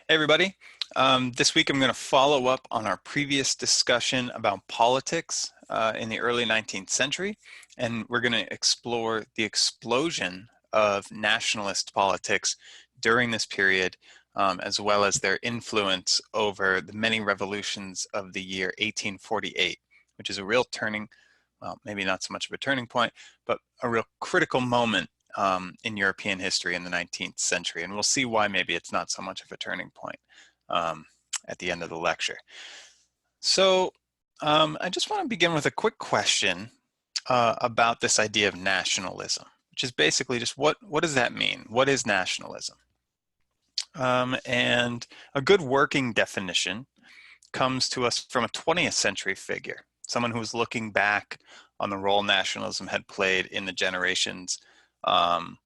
Hey everybody. This week I'm going to follow up on our previous discussion about politics in the early 19th century, and we're going to explore the explosion of nationalist politics during this period, as well as their influence over the many revolutions of the year 1848, which is a real turning, well, maybe not so much of a turning point, but a real critical moment in European history in the 19th century. And we'll see why maybe it's not so much of a turning point um, at the end of the lecture. So I just want to begin with a quick question about this idea of nationalism, which is basically just what does that mean? What is nationalism? And a good working definition comes to us from a 20th century figure, someone who was looking back on the role nationalism had played in the generations um,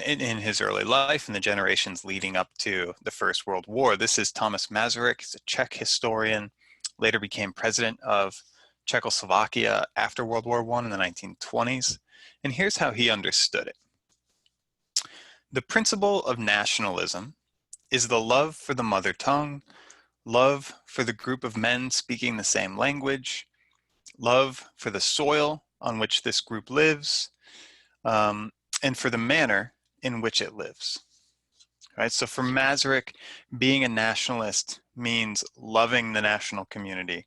in his early life and the generations leading up to the First World War. This is Thomas Masaryk. He's a Czech historian, later became president of Czechoslovakia after World War I in the 1920s. And here's how he understood it. The principle of nationalism is the love for the mother tongue, love for the group of men speaking the same language, love for the soil on which this group lives, and for the manner in which it lives. Right? So for Masaryk, being a nationalist means loving the national community,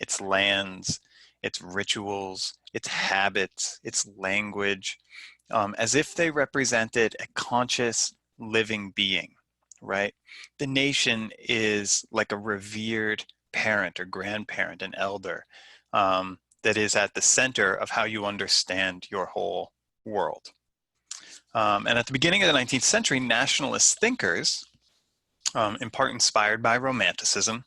its lands, its rituals, its habits, its language, as if they represented a conscious living being, right? The nation is like a revered parent or grandparent, an elder, that is at the center of how you understand your whole world. And at the beginning of the 19th century, nationalist thinkers, in part inspired by Romanticism,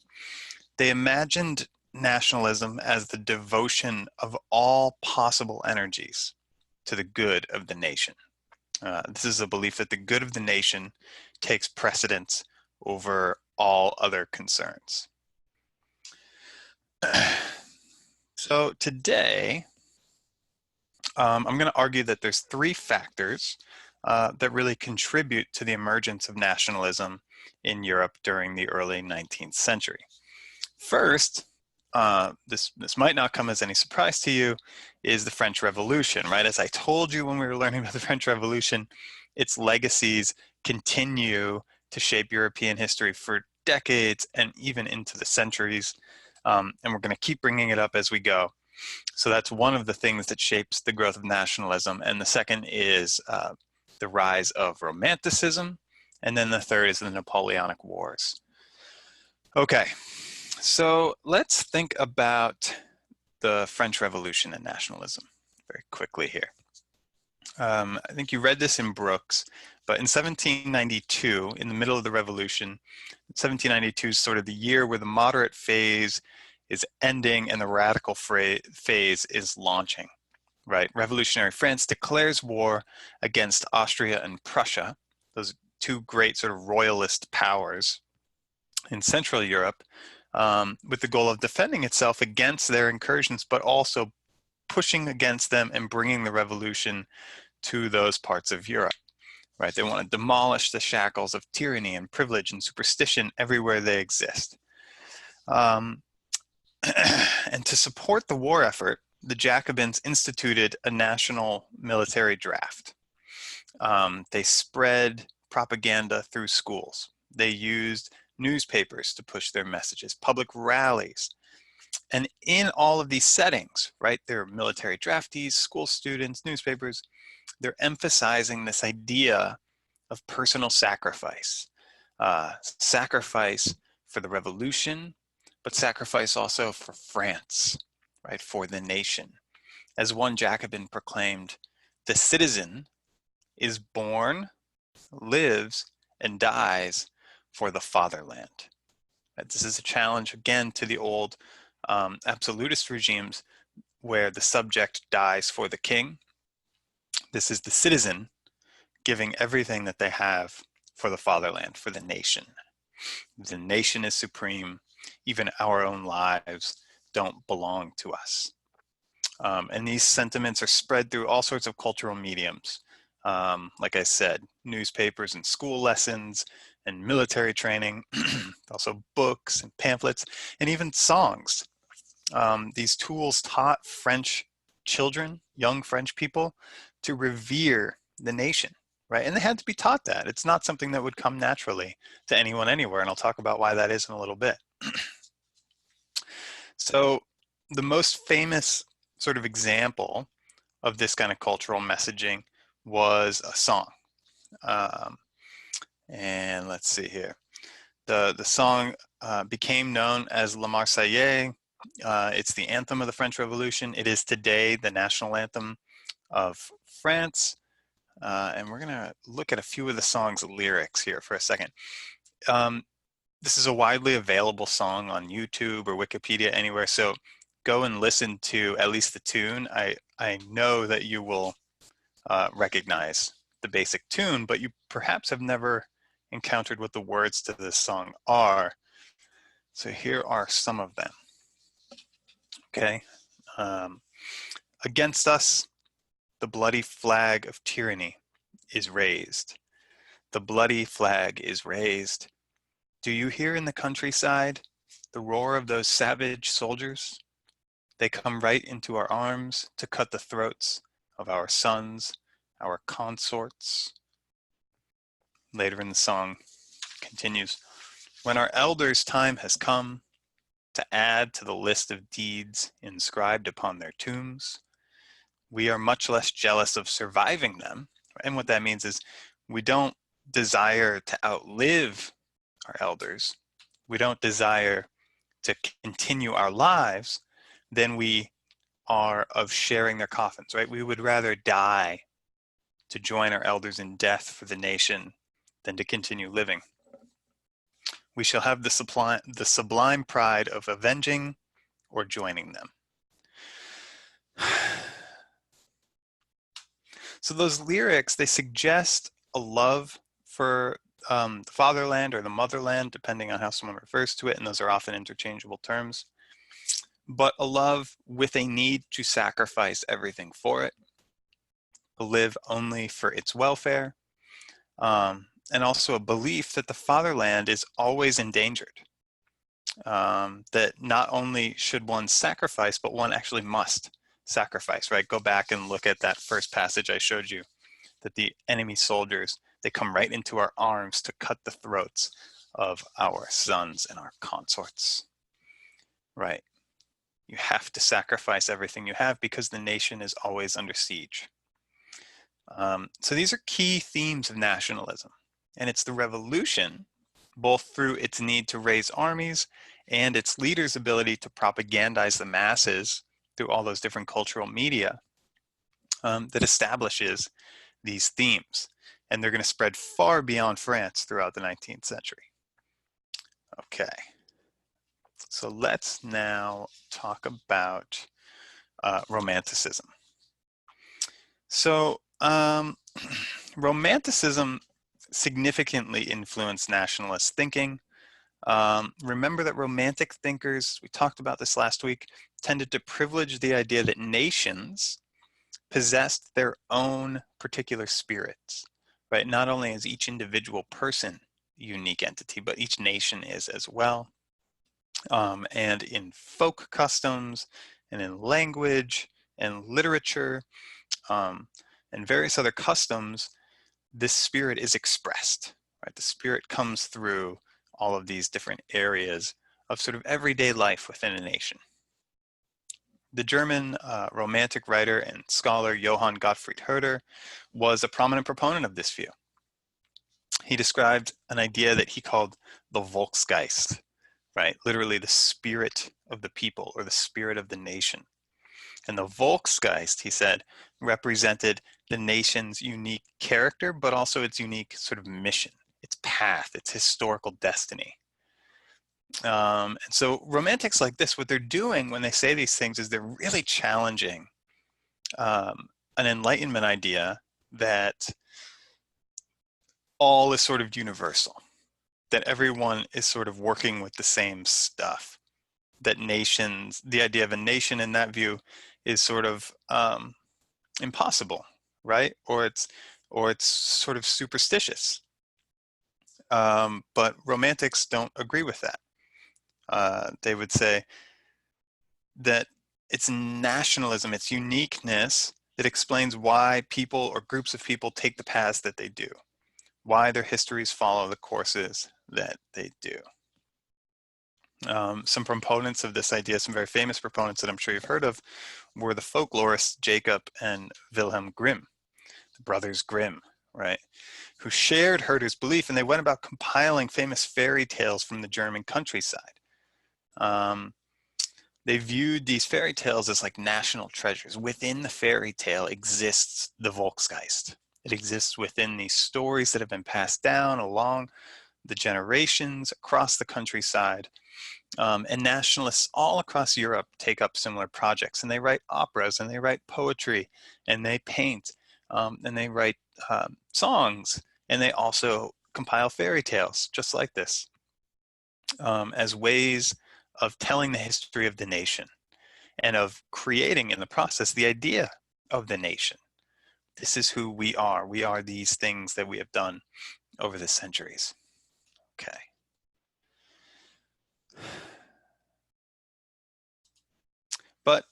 they imagined nationalism as the devotion of all possible energies to the good of the nation. This is a belief that the good of the nation takes precedence over all other concerns. So today, I'm going to argue that there's three factors that really contribute to the emergence of nationalism in Europe during the early 19th century. First, this might not come as any surprise to you, is the French Revolution, right? As I told you when we were learning about the French Revolution, its legacies continue to shape European history for decades and even into the centuries. And we're going to keep bringing it up as we go. So that's one of the things that shapes the growth of nationalism. And the second is the rise of Romanticism. And then the third is the Napoleonic Wars. Okay, so let's think about the French Revolution and nationalism very quickly here. I think you read this in Brooks, but in 1792, in the middle of the revolution, 1792 is sort of the year where the moderate phase is ending and the radical phase is launching, right? Revolutionary France declares war against Austria and Prussia, those two great sort of royalist powers in Central Europe, with the goal of defending itself against their incursions, but also pushing against them and bringing the revolution to those parts of Europe, right? They want to demolish the shackles of tyranny and privilege and superstition everywhere they exist. And to support the war effort, the Jacobins instituted a national military draft. They spread propaganda through schools. They used newspapers to push their messages, public rallies. And in all of these settings, right, there are military draftees, school students, newspapers, they're emphasizing this idea of personal sacrifice. Sacrifice for the revolution, but sacrifice also for France, right, for the nation. As one Jacobin proclaimed, the citizen is born, lives, and dies for the fatherland. This is a challenge, again, to the old absolutist regimes where the subject dies for the king. This is the citizen giving everything that they have for the fatherland, for the nation. The nation is supreme. Even our own lives don't belong to us. And these sentiments are spread through all sorts of cultural mediums. Like I said, newspapers and school lessons, and military training, also books and pamphlets, and even songs. These tools taught French children, young French people, to revere the nation, right? And they had to be taught that. It's not something that would come naturally to anyone anywhere, and I'll talk about why that is in a little bit. So the most famous sort of example of this kind of cultural messaging was a song. And let's see here. The song became known as La Marseillaise. It's the anthem of the French Revolution. It is today the national anthem of France. And we're going to look at a few of the song's lyrics here for a second. This is a widely available song on YouTube or Wikipedia, anywhere. So go and listen to at least the tune. I know that you will recognize the basic tune, but you perhaps have never encountered what the words to this song are. So here are some of them. Okay. Against us, the bloody flag of tyranny is raised. The bloody flag is raised. Do you hear in the countryside the roar of those savage soldiers? They come right into our arms to cut the throats of our sons, our consorts. Later in the song continues, when our elders' time has come to add to the list of deeds inscribed upon their tombs, we are much less jealous of surviving them. And what that means is we don't desire to outlive our elders. We don't desire to continue our lives than we are of sharing their coffins, right? We would rather die to join our elders in death for the nation than to continue living. We shall have the sublime pride of avenging or joining them. So those lyrics, they suggest a love for the fatherland or the motherland, depending on how someone refers to it, and those are often interchangeable terms, but a love with a need to sacrifice everything for it, to live only for its welfare, and also a belief that the fatherland is always endangered, that not only should one sacrifice, but one actually must sacrifice, right? Go back and look at that first passage I showed you, that the enemy soldiers, they come right into our arms to cut the throats of our sons and our consorts, right? You have to sacrifice everything you have because the nation is always under siege. So these are key themes of nationalism, and it's the revolution, both through its need to raise armies and its leaders' ability to propagandize the masses through all those different cultural media, that establishes these themes. And they're going to spread far beyond France throughout the 19th century. Okay, so let's now talk about Romanticism. So Romanticism significantly influenced nationalist thinking. Remember that Romantic thinkers, we talked about this last week, tended to privilege the idea that nations possessed their own particular spirits, right? Not only is each individual person a unique entity, but each nation is as well. And in folk customs and in language and literature and various other customs, this spirit is expressed, right? The spirit comes through all of these different areas of sort of everyday life within a nation. The German Romantic writer and scholar Johann Gottfried Herder was a prominent proponent of this view. He described an idea that he called the Volksgeist, right? Literally the spirit of the people or the spirit of the nation. And the Volksgeist, he said, represented the nation's unique character, but also its unique sort of mission, its path, its historical destiny. And so romantics like this, what they're doing when they say these things is they're really challenging an Enlightenment idea that all is sort of universal, that everyone is sort of working with the same stuff, that nations, the idea of a nation in that view is sort of impossible, right? Or it's sort of superstitious. But romantics don't agree with that. They would say that it's nationalism, it's uniqueness that explains why people or groups of people take the paths that they do, why their histories follow the courses that they do. Some proponents of this idea, some very famous proponents that I'm sure you've heard of, were the folklorists Jacob and Wilhelm Grimm, the brothers Grimm, right, who shared Herder's belief, and they went about compiling famous fairy tales from the German countryside. They viewed these fairy tales as like national treasures. Within the fairy tale exists the Volksgeist. It exists within these stories that have been passed down along the generations across the countryside. And nationalists all across Europe take up similar projects, and they write operas, and they write poetry, and they paint, and they write songs, and they also compile fairy tales just like this, as ways of telling the history of the nation and of creating in the process the idea of the nation. This is who we are. We are these things that we have done over the centuries. Okay. But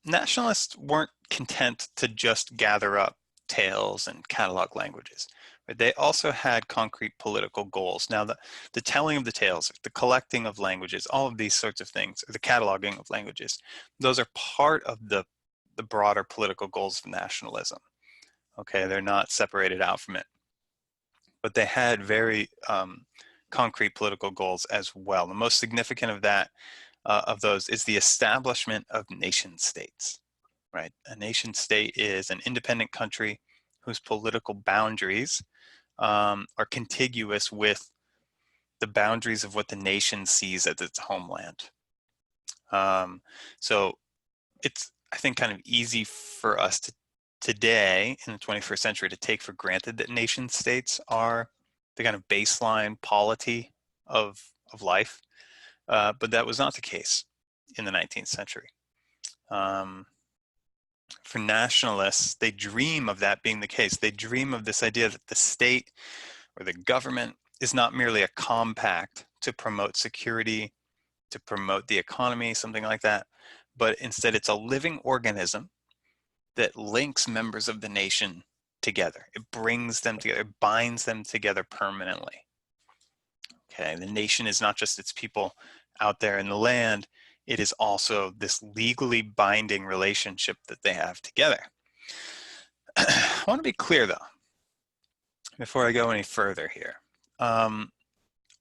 nationalists weren't content to just gather up tales and catalog languages. Right? They also had concrete political goals. Now, the telling of the tales, the collecting of languages, all of these sorts of things, or the cataloging of languages, those are part of the broader political goals of nationalism. Okay, they're not separated out from it. But they had very concrete political goals as well. The most significant of those is the establishment of nation states, right? A nation state is an independent country whose political boundaries are contiguous with the boundaries of what the nation sees as its homeland. So it's, I think, kind of easy for us to today in the 21st century to take for granted that nation states are the kind of baseline polity of life. But that was not the case in the 19th century. For nationalists, they dream of that being the case. They dream of this idea that the state or the government is not merely a compact to promote security, to promote the economy, something like that, but instead it's a living organism that links members of the nation together. It brings them together, it binds them together permanently. Okay, the nation is not just its people out there in the land, it is also this legally binding relationship that they have together. I want to be clear though, before I go any further here.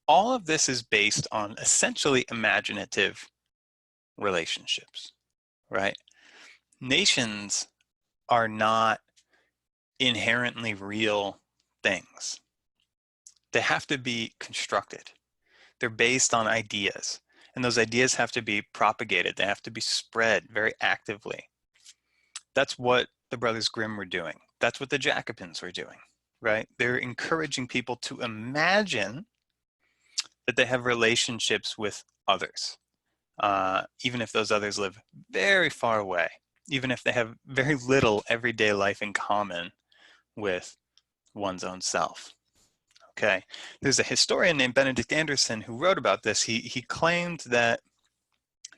All of this is based on essentially imaginative relationships, right? Nations are not inherently real things. They have to be constructed. They're based on ideas, and those ideas have to be propagated. They have to be spread very actively. That's what the Brothers Grimm were doing. That's what the Jacobins were doing, right? They're encouraging people to imagine that they have relationships with others, even if those others live very far away, even if they have very little everyday life in common with one's own self. Okay, there's a historian named Benedict Anderson who wrote about this. He claimed that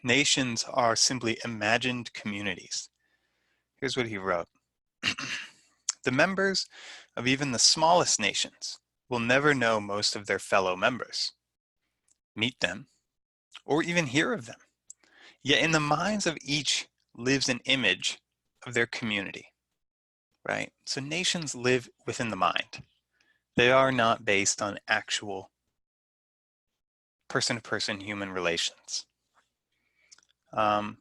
nations are simply imagined communities. Here's what he wrote. The members of even the smallest nations will never know most of their fellow members, meet them, or even hear of them. Yet in the minds of each lives an image of their community, right? So nations live within the mind. They are not based on actual person-to-person human relations. But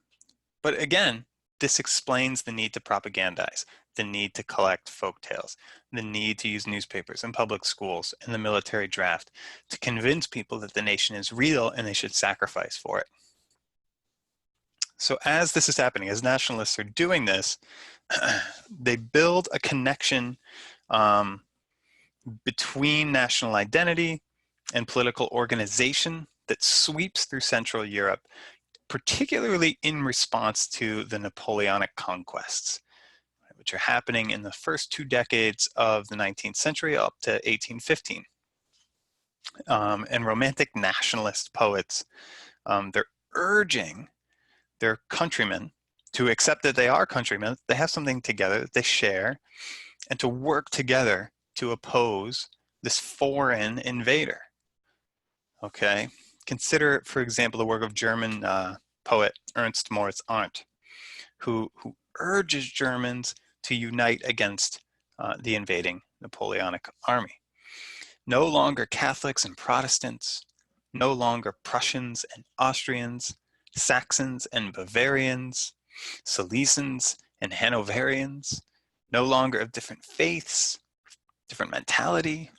again, this explains the need to propagandize, the need to collect folktales, the need to use newspapers and public schools and the military draft to convince people that the nation is real and they should sacrifice for it. So as this is happening, as nationalists are doing this, they build a connection between national identity and political organization that sweeps through Central Europe, particularly in response to the Napoleonic conquests, which are happening in the first 2 decades of the 19th century up to 1815. And romantic nationalist poets, they're urging their countrymen to accept that they are countrymen, they have something together that they share, and to work together to oppose this foreign invader. Okay, consider, for example, the work of German poet Ernst Moritz Arndt, who urges Germans to unite against the invading Napoleonic army. No longer Catholics and Protestants, no longer Prussians and Austrians, Saxons and Bavarians, Silesians and Hanoverians, no longer of different faiths, different mentality,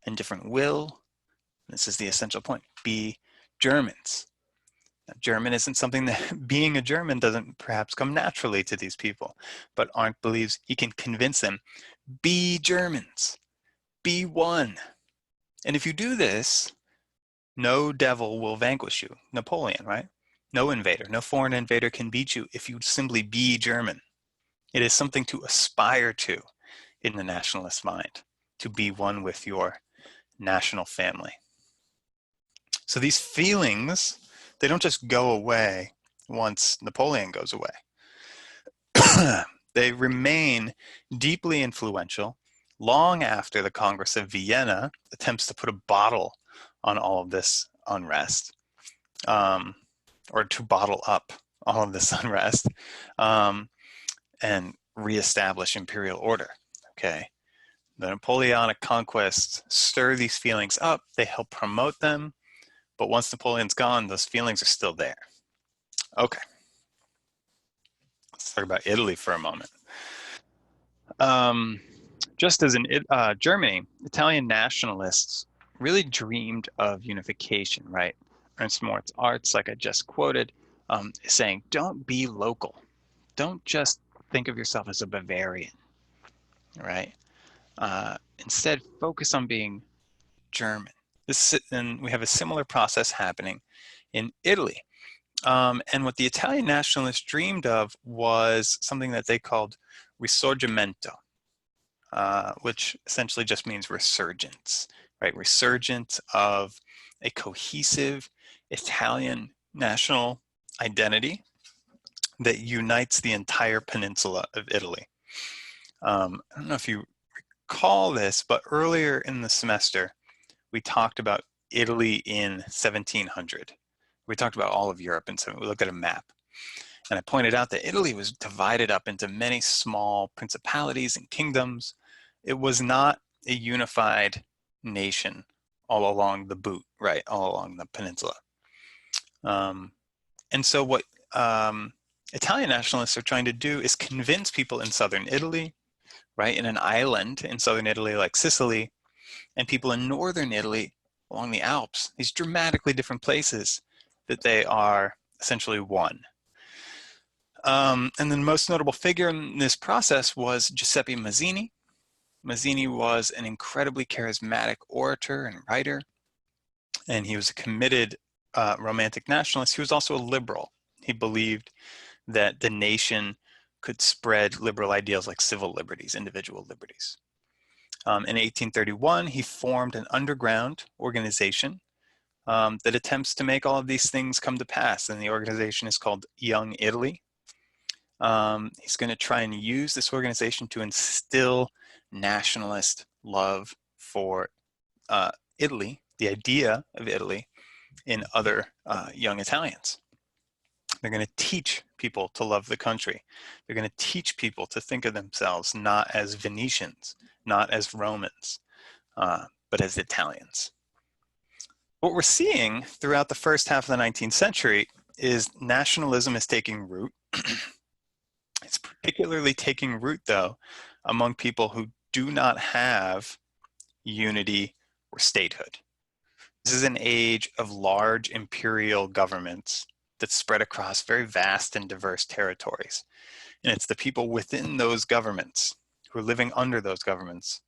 and different will. This is the essential point. Be Germans. Now, German isn't something that being a German doesn't perhaps come naturally to these people, but Arndt believes he can convince them, be Germans, be one. And if you do this, no devil will vanquish you. Napoleon, right? No invader, no foreign invader can beat you if you simply be German. It is something to aspire to in the nationalist mind, to be one with your national family. So these feelings, they don't just go away once Napoleon goes away. They remain deeply influential long after the Congress of Vienna attempts to put a bottle on all of this unrest, or to bottle up all of this unrest, and reestablish imperial order. Okay, the Napoleonic conquests stir these feelings up, they help promote them, but once Napoleon's gone, those feelings are still there. Okay, let's talk about Italy for a moment. Just as in Germany, Italian nationalists really dreamed of unification, right? Ernst Moritz Arndt, like I just quoted, is saying, don't be local. Don't just think of yourself as a Bavarian, right? Instead, focus on being German. And we have a similar process happening in Italy. And what the Italian nationalists dreamed of was something that they called risorgimento, which essentially just means resurgence, right? Resurgence of a cohesive Italian national identity that unites the entire peninsula of Italy. I don't know if you recall this, but earlier in the semester, we talked about Italy in 1700. We talked about all of Europe, and so we looked at a map. And I pointed out that Italy was divided up into many small principalities and kingdoms. It was not a unified nation all along the boot, right, all along the peninsula. And so what Italian nationalists are trying to do is convince people in southern Italy, right, in an island in southern Italy like Sicily, and people in northern Italy along the Alps, these dramatically different places, that they are essentially one. And the most notable figure in this process was Giuseppe Mazzini. Mazzini was an incredibly charismatic orator and writer, and he was a committed romantic nationalist. He was also a liberal. He believed that the nation could spread liberal ideals like civil liberties, individual liberties. In 1831, he formed an underground organization that attempts to make all of these things come to pass, and the organization is called Young Italy. He's going to try and use this organization to instill nationalist love for Italy, the idea of Italy, in other young Italians. They're going to teach people to love the country. They're going to teach people to think of themselves not as Venetians, not as Romans, but as Italians. What we're seeing throughout the first half of the 19th century is nationalism is taking root. It's particularly taking root, though, among people who do not have unity or statehood. This is an age of large imperial governments that spread across very vast and diverse territories. And it's the people within those governments, who are living under those governments,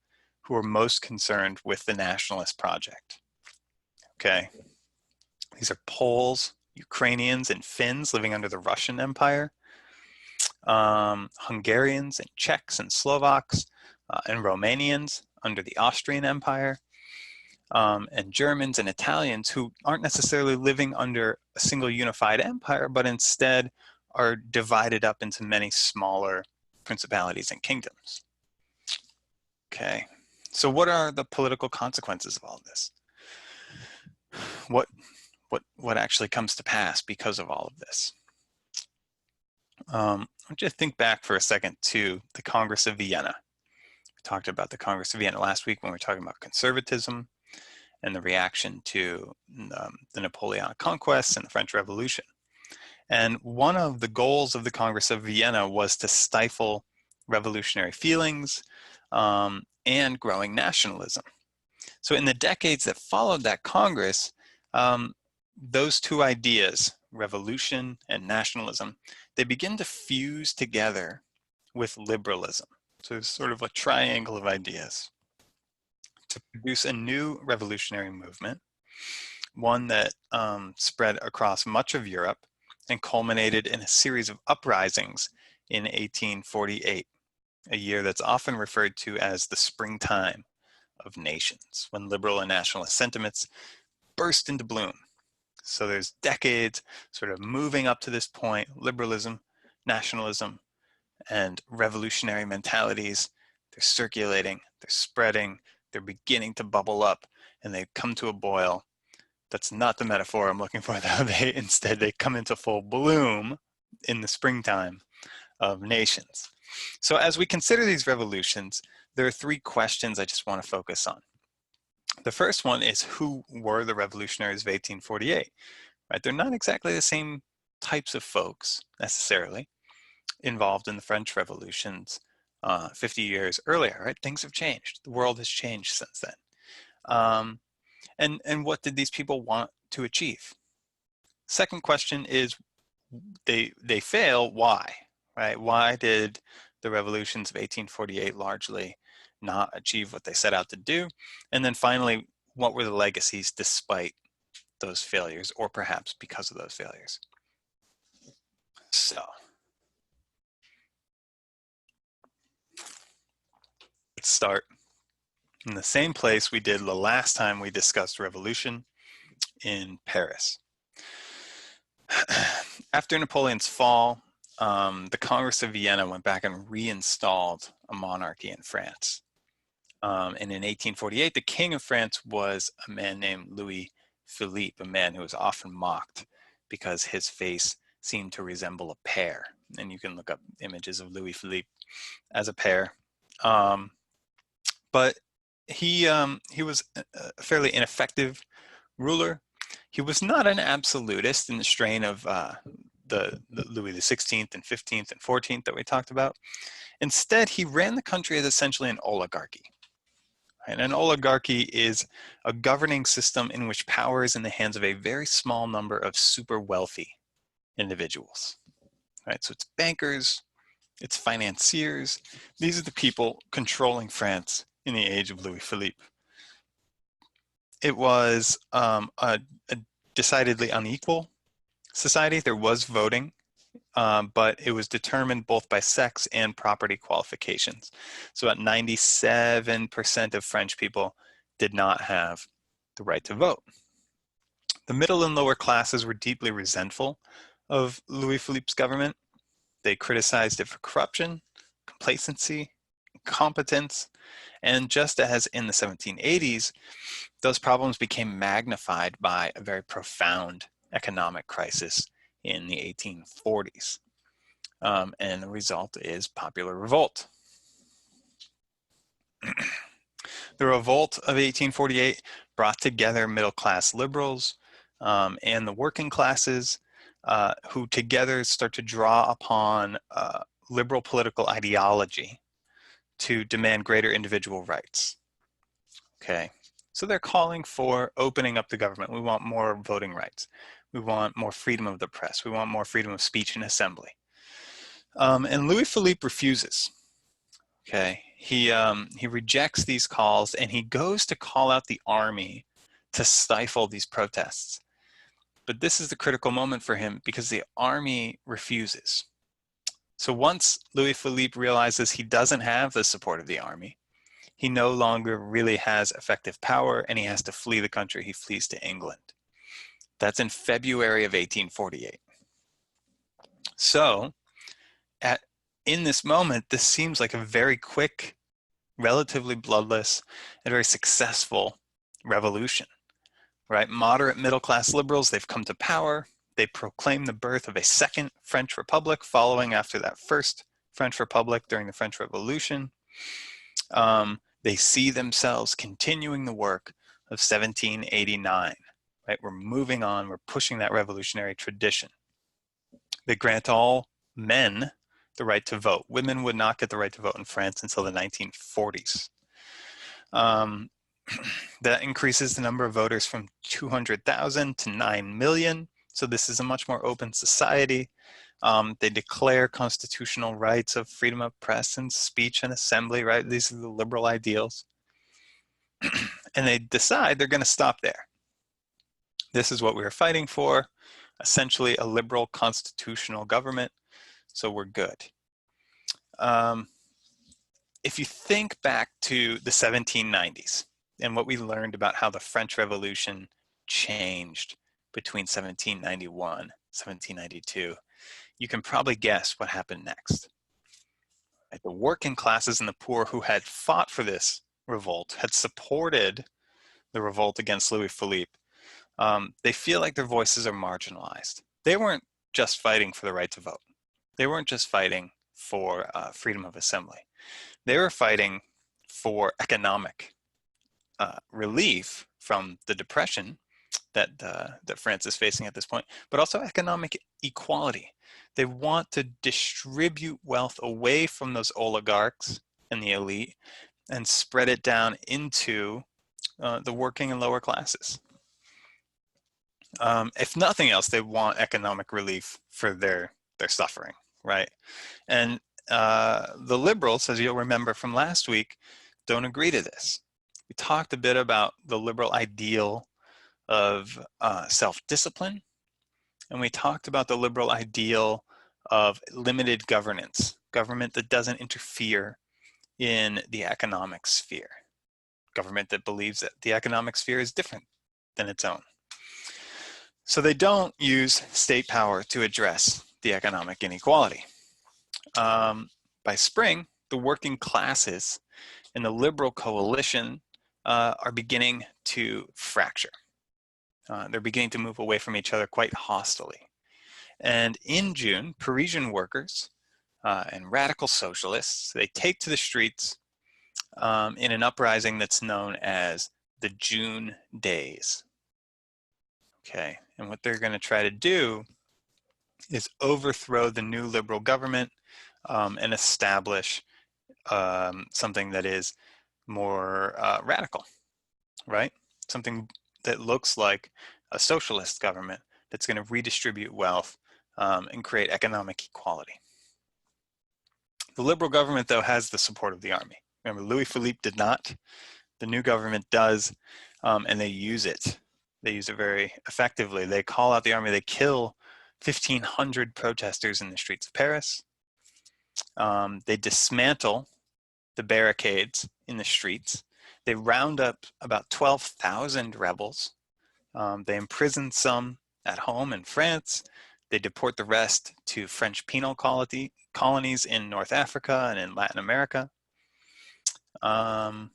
who are most concerned with the nationalist project. Okay. These are Poles, Ukrainians, and Finns living under the Russian Empire, Hungarians and Czechs and Slovaks, and Romanians under the Austrian Empire. and Germans and Italians who aren't necessarily living under a single unified empire, but instead are divided up into many smaller principalities and kingdoms. Okay, so what are the political consequences of all of this? What actually comes to pass because of all of this? I want you to think back for a second to the Congress of Vienna. We talked about the Congress of Vienna last week when we were talking about conservatism and the reaction to the Napoleonic conquests and the French Revolution. And one of the goals of the Congress of Vienna was to stifle revolutionary feelings and growing nationalism. So in the decades that followed that Congress, those two ideas, revolution and nationalism, they begin to fuse together with liberalism. So it's sort of a triangle of ideas to produce a new revolutionary movement, one that spread across much of Europe and culminated in a series of uprisings in 1848, a year that's often referred to as the springtime of nations, when liberal and nationalist sentiments burst into bloom. So there's decades sort of moving up to this point, liberalism, nationalism, and revolutionary mentalities. They're circulating, they're spreading, they're beginning to bubble up, and they come to a boil. That's not the metaphor I'm looking for, though. Instead, they come into full bloom in the springtime of nations. So as we consider these revolutions, there are three questions I just want to focus on. The first one is, who were the revolutionaries of 1848? Right? They're not exactly the same types of folks necessarily involved in the French revolutions 50 years earlier. Right? Things have changed. The world has changed since then. And what did these people want to achieve? Second question is, they fail. Why? Right? Why did the revolutions of 1848 largely not achieve what they set out to do? And then finally, what were the legacies despite those failures, or perhaps because of those failures? So let's start in the same place we did the last time we discussed revolution, in Paris. After Napoleon's fall, the Congress of Vienna went back and reinstalled a monarchy in France. And in 1848, the King of France was a man named Louis Philippe, a man who was often mocked because his face seemed to resemble a pear. And you can look up images of Louis Philippe as a pear. But he was a fairly ineffective ruler. He was not an absolutist in the strain of the Louis XVI and 15th and 14th that we talked about. Instead, he ran the country as essentially an oligarchy. And an oligarchy is a governing system in which power is in the hands of a very small number of super wealthy individuals. Right? So it's bankers, it's financiers. These are the people controlling France in the age of Louis Philippe. It was a decidedly unequal society. There was voting, but it was determined both by sex and property qualifications. So about 97% of French people did not have the right to vote. The middle and lower classes were deeply resentful of Louis Philippe's government. They criticized it for corruption, complacency, incompetence, and just as in the 1780s, those problems became magnified by a very profound economic crisis in the 1840s. And the result is popular revolt. The revolt of 1848 brought together middle-class liberals and the working classes who together start to draw upon liberal political ideology to demand greater individual rights. Okay, so they're calling for opening up the government. We want more voting rights. We want more freedom of the press. We want more freedom of speech and assembly. And Louis Philippe refuses. Okay, he rejects these calls, and he goes to call out the army to stifle these protests. But this is the critical moment for him because the army refuses. So once Louis Philippe realizes he doesn't have the support of the army, he no longer really has effective power, and he has to flee the country. He flees to England. That's in February of 1848. So in this moment, this seems like a very quick, relatively bloodless, and very successful revolution, right? Moderate middle-class liberals, they've come to power. They proclaim the birth of a second French Republic following after that first French Republic during the French Revolution. They see themselves continuing the work of 1789, right? We're moving on, we're pushing that revolutionary tradition. They grant all men the right to vote. Women would not get the right to vote in France until the 1940s. That increases the number of voters from 200,000 to 9 million. So this is a much more open society. They declare constitutional rights of freedom of press and speech and assembly, right? These are the liberal ideals. And they decide they're going to stop there. This is what we were fighting for, essentially a liberal constitutional government, so we're good. If you think back to the 1790s and what we learned about how the French Revolution changed between 1791, 1792, you can probably guess what happened next. The working classes and the poor who had fought for this revolt, had supported the revolt against Louis Philippe, they feel like their voices are marginalized. They weren't just fighting for the right to vote. They weren't just fighting for freedom of assembly. They were fighting for economic relief from the depression that France is facing at this point, but also economic equality. They want to distribute wealth away from those oligarchs and the elite and spread it down into the working and lower classes. If nothing else, they want economic relief for their suffering, right? And the liberals, as you'll remember from last week, don't agree to this. We talked a bit about the liberal ideal of self-discipline, and we talked about the liberal ideal of limited governance, government that doesn't interfere in the economic sphere, government that believes that the economic sphere is different than its own. So they don't use state power to address the economic inequality. By spring, the working classes and the liberal coalition are beginning to fracture. They're beginning to move away from each other quite hostily. And in June, Parisian workers and radical socialists, they take to the streets in an uprising that's known as the June Days. Okay, and what they're going to try to do is overthrow the new liberal government and establish something that is more radical, right? Something that looks like a socialist government that's going to redistribute wealth and create economic equality. The liberal government, though, has the support of the army. Remember, Louis Philippe did not. The new government does, and they use it. They use it very effectively. They call out the army. They kill 1,500 protesters in the streets of Paris. They dismantle the barricades in the streets. They round up about 12,000 rebels. They imprison some at home in France. They deport the rest to French penal colonies in North Africa and in Latin America. And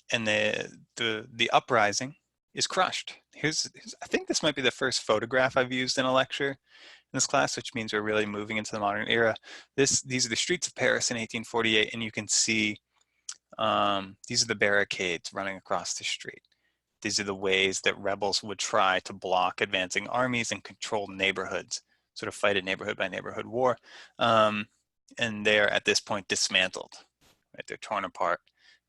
the uprising is crushed. I think this might be the first photograph I've used in a lecture in this class, which means we're really moving into the modern era. These are the streets of Paris in 1848, and you can see these are the barricades running across the street. These are the ways that rebels would try to block advancing armies and control neighborhoods, sort of fight a neighborhood by neighborhood war. And they're at this point dismantled, right? They're torn apart,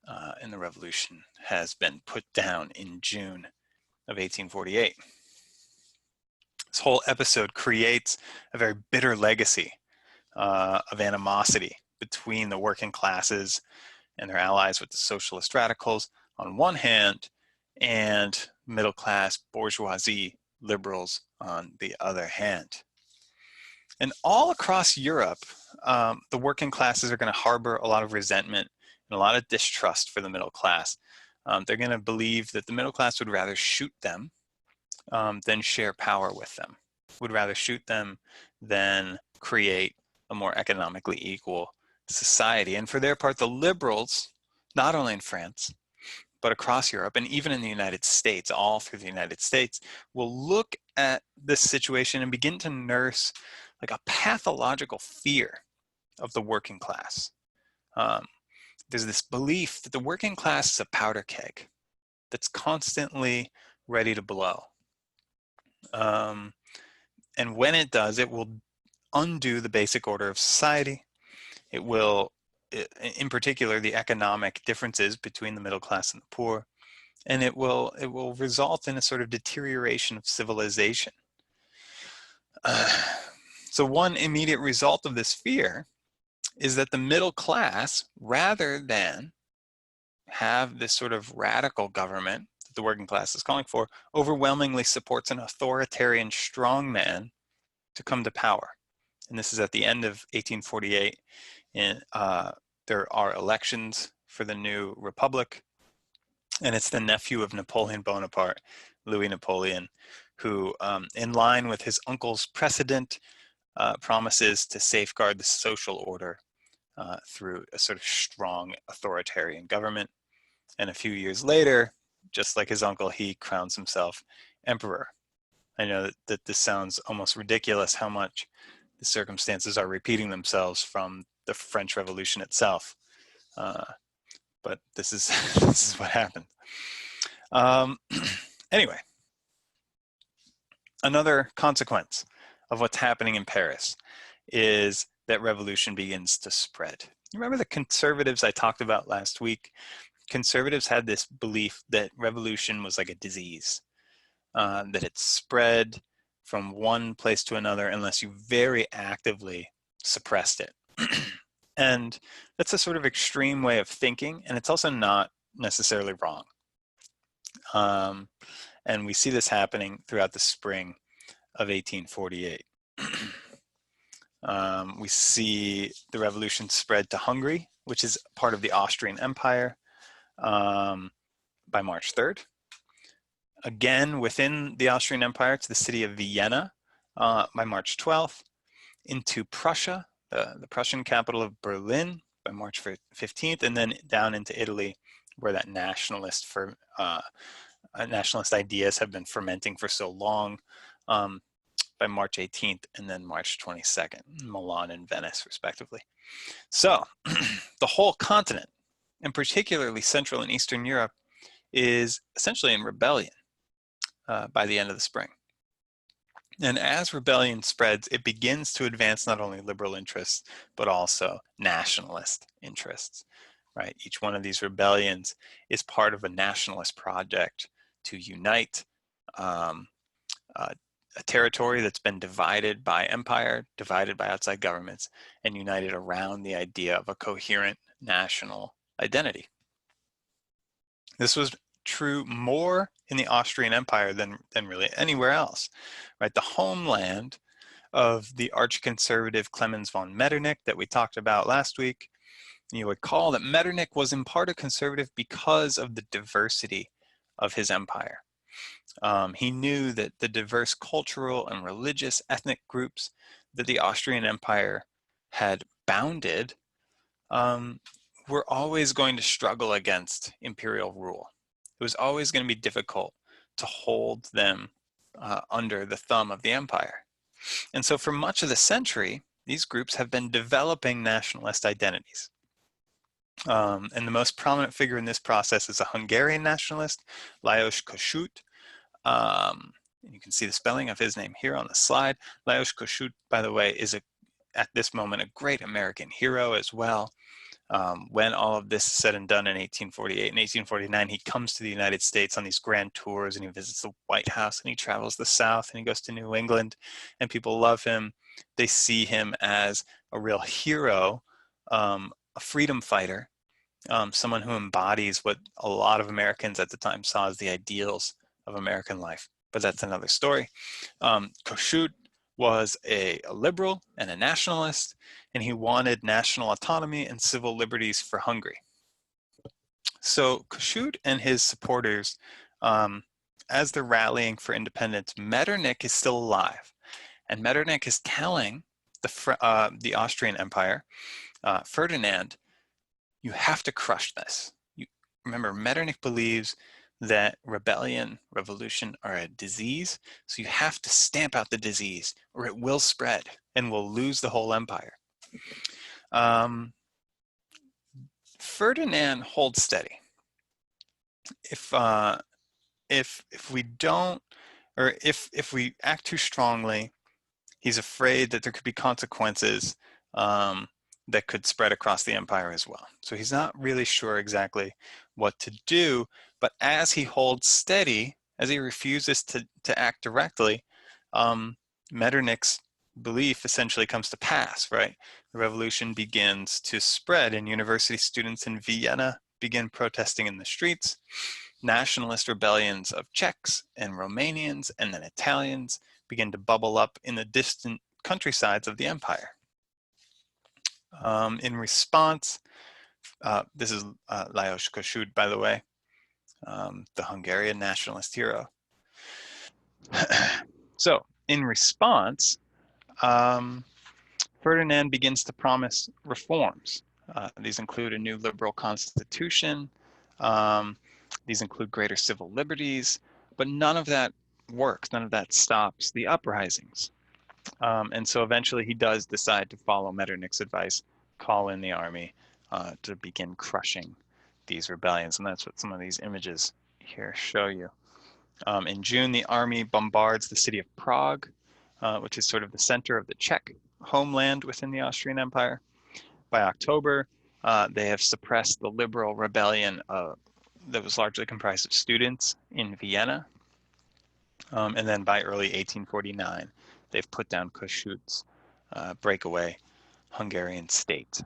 and the revolution has been put down in June of 1848. This whole episode creates a very bitter legacy of animosity between the working classes and their allies with the socialist radicals on one hand, and middle class bourgeoisie liberals on the other hand. And all across Europe, the working classes are going to harbor a lot of resentment and and a lot of distrust for the middle class. They're going to believe that the middle class would rather shoot them than share power with them, would rather shoot them than create a more economically equal society. And for their part, the liberals, not only in France, but across Europe and even in the United States, all through the United States, will look at this situation and begin to nurse like a pathological fear of the working class. There's this belief that the working class is a powder keg that's constantly ready to blow. And when it does, it will undo the basic order of society. It will, in particular, the economic differences between the middle class and the poor, and it will result in a sort of deterioration of civilization. So one immediate result of this fear is that the middle class, rather than have this sort of radical government that the working class is calling for, overwhelmingly supports an authoritarian strongman to come to power. And this is at the end of 1848. There are elections for the new republic, and it's the nephew of Napoleon Bonaparte, Louis Napoleon, who, in line with his uncle's precedent, promises to safeguard the social order through a sort of strong authoritarian government. And a few years later, just like his uncle, he crowns himself emperor. I know that this sounds almost ridiculous how much the circumstances are repeating themselves from the French Revolution itself. But this is, this is what happened. Anyway, another consequence of what's happening in Paris is that revolution begins to spread. Remember the conservatives I talked about last week? Conservatives had this belief that revolution was like a disease, that it spread from one place to another unless you very actively suppressed it. And that's a sort of extreme way of thinking, and it's also not necessarily wrong. And we see this happening throughout the spring of 1848. We see the revolution spread to Hungary, which is part of the Austrian Empire, by March 3rd. Again, within the Austrian Empire, to the city of Vienna by March 12th, into Prussia, the Prussian capital of Berlin by March 15th, and then down into Italy, where that nationalist ideas have been fermenting for so long, by March 18th and then March 22nd, Milan and Venice, respectively. So the whole continent, and particularly Central and Eastern Europe, is essentially in rebellion by the end of the spring. And as rebellion spreads, it begins to advance not only liberal interests, but also nationalist interests, right? Each one of these rebellions is part of a nationalist project to unite a territory that's been divided by empire, divided by outside governments, and united around the idea of a coherent national identity. This was true more in the Austrian Empire than really anywhere else, right? The homeland of the arch-conservative Clemens von Metternich that we talked about last week. You would call that Metternich was in part a conservative because of the diversity of his empire. He knew that the diverse cultural and religious ethnic groups that the Austrian Empire had bounded were always going to struggle against imperial rule. It was always going to be difficult to hold them under the thumb of the empire. And so for much of the century, these groups have been developing nationalist identities. And the most prominent figure in this process is a Hungarian nationalist, Lajos Kossuth. You can see the spelling of his name here on the slide. Lajos Kossuth, by the way, is at this moment a great American hero as well. When all of this is said and done in 1848 and 1849, he comes to the United States on these grand tours, and he visits the White House, and he travels the South, and he goes to New England, and people love him. They see him as a real hero, a freedom fighter, someone who embodies what a lot of Americans at the time saw as the ideals of American life. But that's another story. Kossuth was a liberal and a nationalist, and he wanted national autonomy and civil liberties for Hungary. So Kossuth and his supporters, as they're rallying for independence, Metternich is still alive. And Metternich is telling the Austrian Empire, Ferdinand, you have to crush this. Remember, Metternich believes that revolution are a disease, so you have to stamp out the disease or it will spread and we'll lose the whole empire. Ferdinand holds steady. If we don't, or if we act too strongly, he's afraid that there could be consequences that could spread across the empire as well. So he's not really sure exactly what to do, but as he holds steady, as he refuses to act directly, Metternich's belief essentially comes to pass, right? The revolution begins to spread, and university students in Vienna begin protesting in the streets. Nationalist rebellions of Czechs and Romanians and then Italians begin to bubble up in the distant countrysides of the empire. In response, this is Lajos Kossuth, by the way, the Hungarian nationalist hero. So, in response, Ferdinand begins to promise reforms. These include a new liberal constitution. These include greater civil liberties, but none of that works. None of that stops the uprisings. And so eventually he does decide to follow Metternich's advice, call in the army to begin crushing these rebellions. And that's what some of these images here show you. In June, the army bombards the city of Prague, which is sort of the center of the Czech homeland within the Austrian Empire. By October, they have suppressed the liberal rebellion that was largely comprised of students in Vienna. And then by early 1849, they've put down Kossuth's breakaway Hungarian state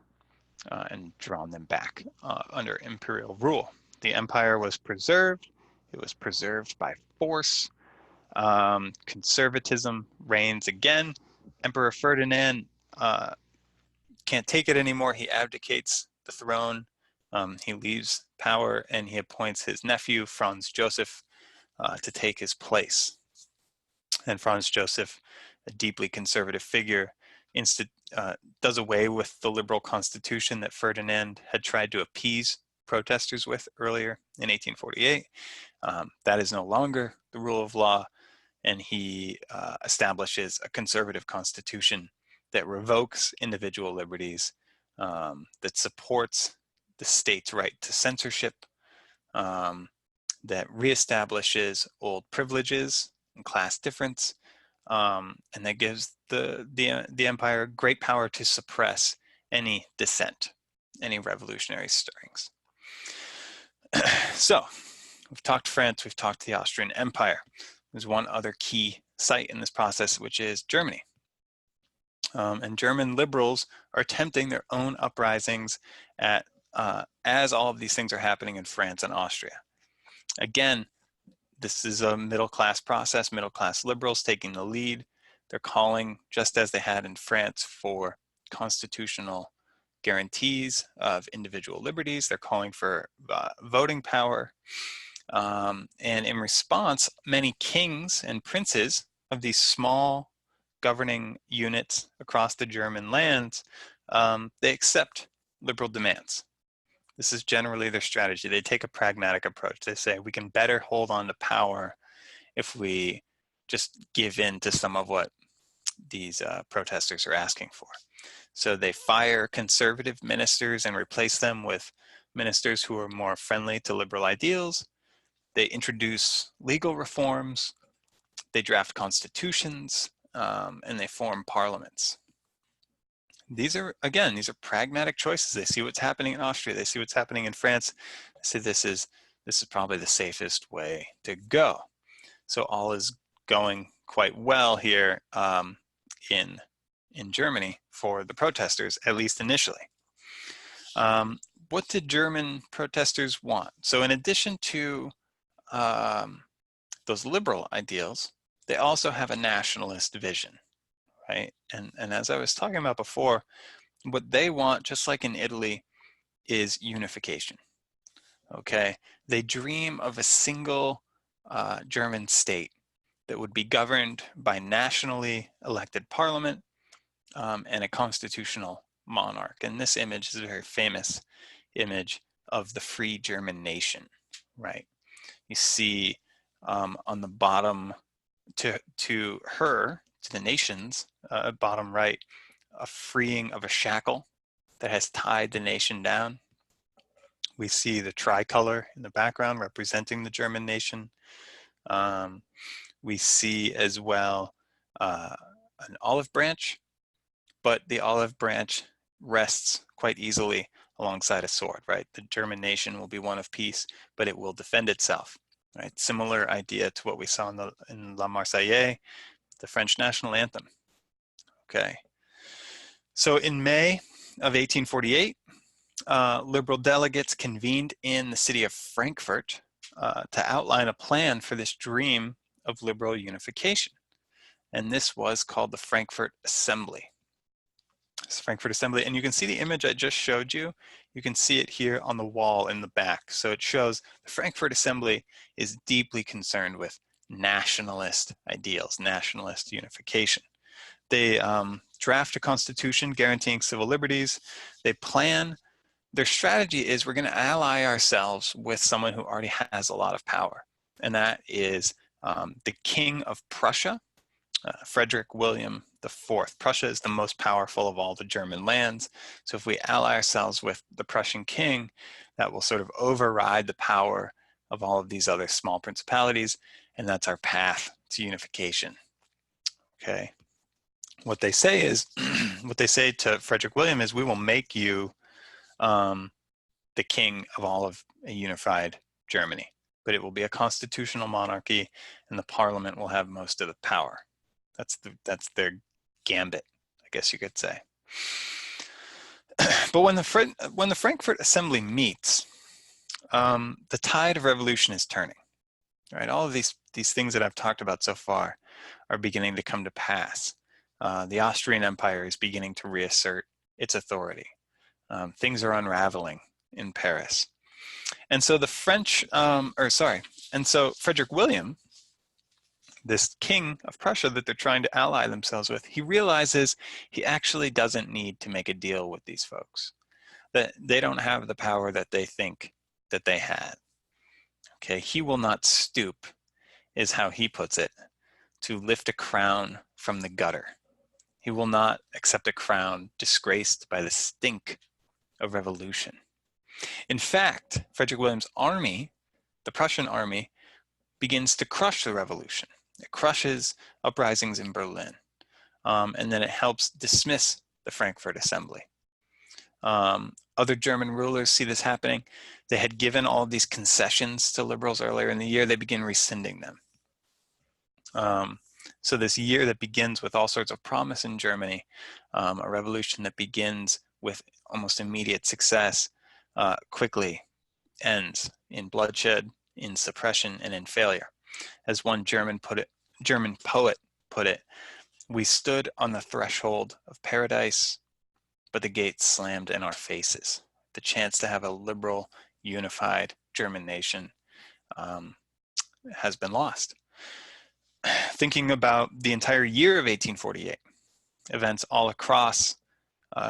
and drawn them back under imperial rule. The empire was preserved. It was preserved by force. Conservatism reigns again. Emperor Ferdinand can't take it anymore. He abdicates the throne. He leaves power and he appoints his nephew, Franz Joseph, to take his place. And Franz Joseph, a deeply conservative figure, does away with the liberal constitution that Ferdinand had tried to appease protesters with earlier in 1848. That is no longer the rule of law, and he establishes a conservative constitution that revokes individual liberties, that supports the state's right to censorship, that reestablishes old privileges and class difference, and that gives the empire great power to suppress any dissent, any revolutionary stirrings. So, we've talked France, we've talked the Austrian Empire. There's one other key site in this process, which is Germany. And German liberals are attempting their own uprisings as all of these things are happening in France and Austria. Again, this is a middle-class process, middle-class liberals taking the lead. They're calling, just as they had in France, for constitutional guarantees of individual liberties. They're calling for voting power. And in response, many kings and princes of these small governing units across the German lands, they accept liberal demands. This is generally their strategy. They take a pragmatic approach. They say, we can better hold on to power if we just give in to some of what these protesters are asking for. So they fire conservative ministers and replace them with ministers who are more friendly to liberal ideals. They introduce legal reforms. They draft constitutions, and they form parliaments. These are pragmatic choices. They see what's happening in Austria. They see what's happening in France. They say this is probably the safest way to go. So all is going quite well here in Germany for the protesters, at least initially. What did German protesters want? So in addition to those liberal ideals, they also have a nationalist vision. Right? And as I was talking about before, what they want, just like in Italy, is unification. okay? They dream of a single German state that would be governed by nationally elected parliament and a constitutional monarch. And this image is a very famous image of the free German nation, right? You see on the bottom to the nation's bottom right, a freeing of a shackle that has tied the nation down. We see the tricolor in the background representing the German nation. We see as well an olive branch, but the olive branch rests quite easily alongside a sword, right? The German nation will be one of peace, but it will defend itself, right? Similar idea to what we saw in La Marseillaise, the French national anthem, okay? So in May of 1848, liberal delegates convened in the city of Frankfurt to outline a plan for this dream of liberal unification. And this was called the Frankfurt Assembly. It's Frankfurt Assembly, and you can see the image I just showed you. You can see it here on the wall in the back. So it shows the Frankfurt Assembly is deeply concerned with nationalist ideals, nationalist unification. They draft a constitution guaranteeing civil liberties. They plan. Their strategy is we're going to ally ourselves with someone who already has a lot of power, and that is the King of Prussia, Frederick William IV. Prussia is the most powerful of all the German lands. So if we ally ourselves with the Prussian king, that will sort of override the power of all of these other small principalities, and that's our path to unification. Okay. What they say is, what they say to Frederick William is, we will make you the king of all of a unified Germany, but it will be a constitutional monarchy, and the parliament will have most of the power. That's their gambit, I guess you could say. But when the Frankfurt Assembly meets, the tide of revolution is turning. Right, all of these things that I've talked about so far are beginning to come to pass. The Austrian Empire is beginning to reassert its authority. Things are unraveling in Paris, and so and so Frederick William, this king of Prussia that they're trying to ally themselves with, he realizes he actually doesn't need to make a deal with these folks, that they don't have the power that they think that they had. Okay, he will not stoop, is how he puts it, to lift a crown from the gutter. He will not accept a crown disgraced by the stink of revolution. In fact, Frederick William's army, the Prussian army, begins to crush the revolution. It crushes uprisings in Berlin, and then it helps dismiss the Frankfurt Assembly. Other German rulers see this happening. They had given all of these concessions to liberals earlier in the year. They begin rescinding them. So this year that begins with all sorts of promise in Germany, a revolution that begins with almost immediate success, quickly ends in bloodshed, in suppression, and in failure. As one German poet put it, we stood on the threshold of paradise, but the gates slammed in our faces. The chance to have a liberal, unified German nation has been lost. Thinking about the entire year of 1848, events all across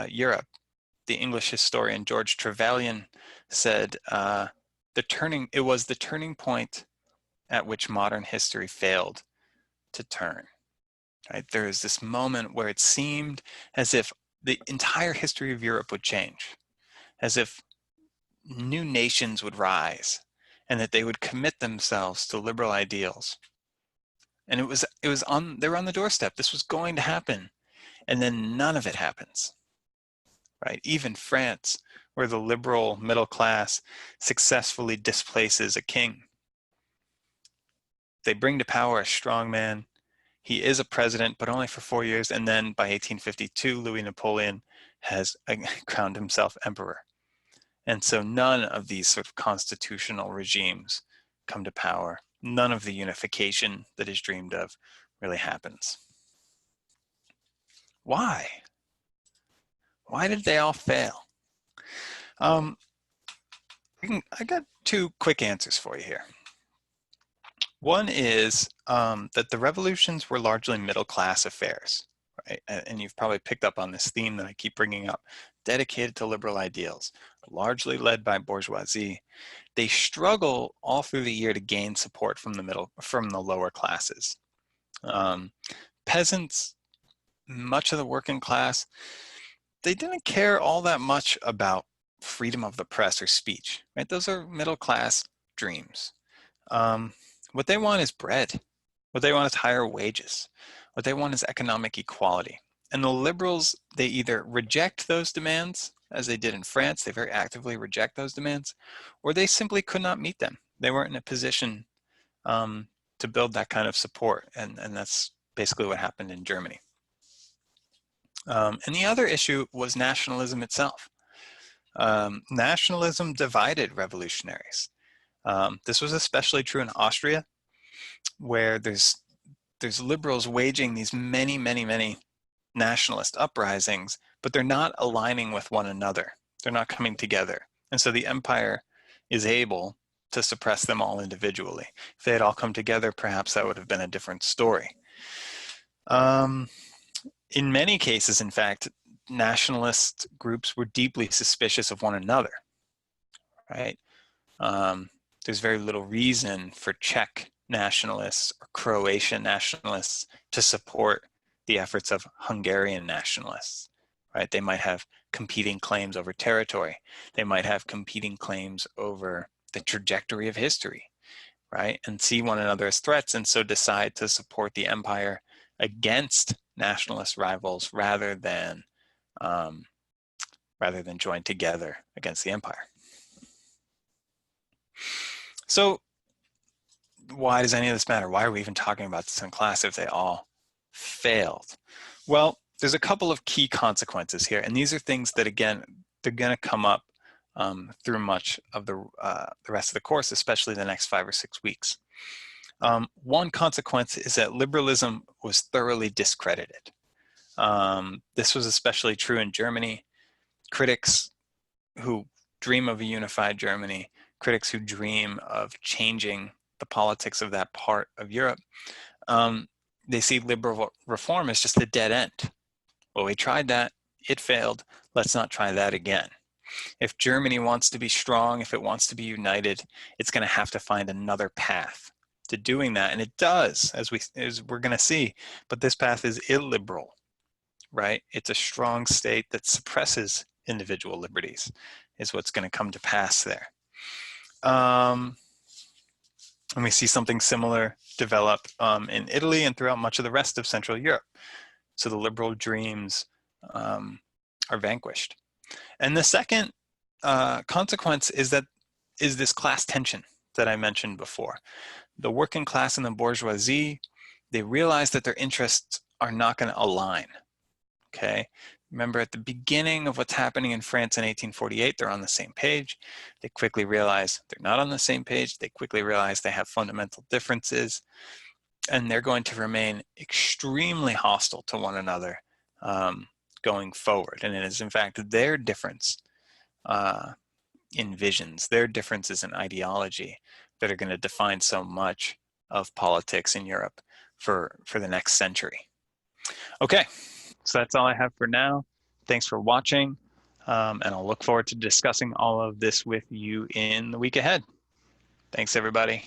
Europe, the English historian George Trevelyan said it was the turning point at which modern history failed to turn. Right? There is this moment where it seemed as if the entire history of Europe would change, as if new nations would rise, and that they would commit themselves to liberal ideals. And they were on the doorstep. This was going to happen, and then none of it happens. Right? Even France, where the liberal middle class successfully displaces a king. They bring to power a strong man. He is a president, but only for 4 years. And then by 1852, Louis Napoleon has crowned himself emperor. And so none of these sort of constitutional regimes come to power. None of the unification that is dreamed of really happens. Why? Why did they all fail? I got two quick answers for you here. One is that the revolutions were largely middle-class affairs, right? And you've probably picked up on this theme that I keep bringing up, dedicated to liberal ideals, largely led by bourgeoisie. They struggle all through the year to gain support from the lower classes. Peasants, much of the working class, they didn't care all that much about freedom of the press or speech, right? Those are middle class dreams. What they want is bread. What they want is higher wages. What they want is economic equality. And the liberals, they either reject those demands, as they did in France, they very actively reject those demands, or they simply could not meet them. They weren't in a position to build that kind of support, and that's basically what happened in Germany. And the other issue was nationalism itself. Nationalism divided revolutionaries. This was especially true in Austria, where there's liberals waging these many nationalist uprisings, but they're not aligning with one another. They're not coming together. And so the empire is able to suppress them all individually. If they had all come together, perhaps that would have been a different story. In many cases, in fact, nationalist groups were deeply suspicious of one another, right? There's very little reason for Czech nationalists or Croatian nationalists to support the efforts of Hungarian nationalists, right? They might have competing claims over territory. They might have competing claims over the trajectory of history, right? And see one another as threats, and so decide to support the empire against nationalist rivals rather than join together against the empire. So why does any of this matter? Why are we even talking about this in class if they all failed? Well, there's a couple of key consequences here, and these are things that, again, they're going to come up through much of the rest of the course, especially the next 5 or 6 weeks. One consequence is that liberalism was thoroughly discredited. This was especially true in Germany. Critics who dream of a unified Germany, critics who dream of changing the politics of that part of Europe, they see liberal reform as just a dead end. Well, we tried that, it failed, let's not try that again. If Germany wants to be strong, if it wants to be united, it's going to have to find another path to doing that, and it does, as we're going to see, but this path is illiberal, right? It's a strong state that suppresses individual liberties, is what's going to come to pass there. And we see something similar develop in Italy and throughout much of the rest of Central Europe. So the liberal dreams are vanquished. And the second consequence is this class tension that I mentioned before. The working class and the bourgeoisie, they realize that their interests are not going to align, okay? Remember, at the beginning of what's happening in France in 1848, they're on the same page. They quickly realize they're not on the same page. They quickly realize they have fundamental differences, and they're going to remain extremely hostile to one another going forward. And it is, in fact, their difference in visions, their differences in ideology that are going to define so much of politics in Europe for the next century. Okay. So that's all I have for now. Thanks for watching, and I'll look forward to discussing all of this with you in the week ahead. Thanks, everybody.